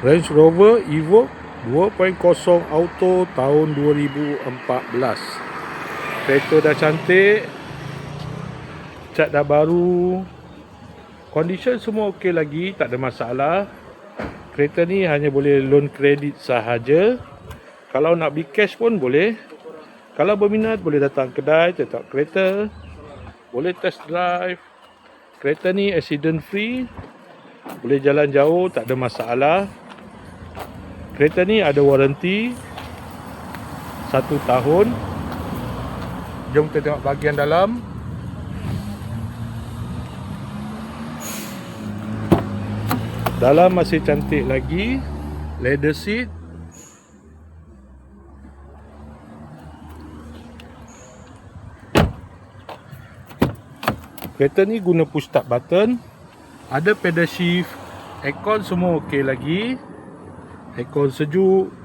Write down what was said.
Range Rover Evoque 2.0 Auto tahun 2014. Kereta dah cantik, cat dah baru, condition semua okey lagi, tak ada masalah. Kereta ni hanya boleh loan kredit sahaja. Kalau nak beli cash pun boleh. Kalau berminat boleh datang kedai tetap kereta, boleh test drive. Kereta ni accident free, boleh jalan jauh, tak ada masalah. Kereta ni ada waranti 1 tahun. Jom kita tengok bahagian dalam. Dalam masih cantik lagi. Leather seat. Kereta ni guna push start button. Ada pedal shift. Aircon semua okey lagi. Aircon sejuk.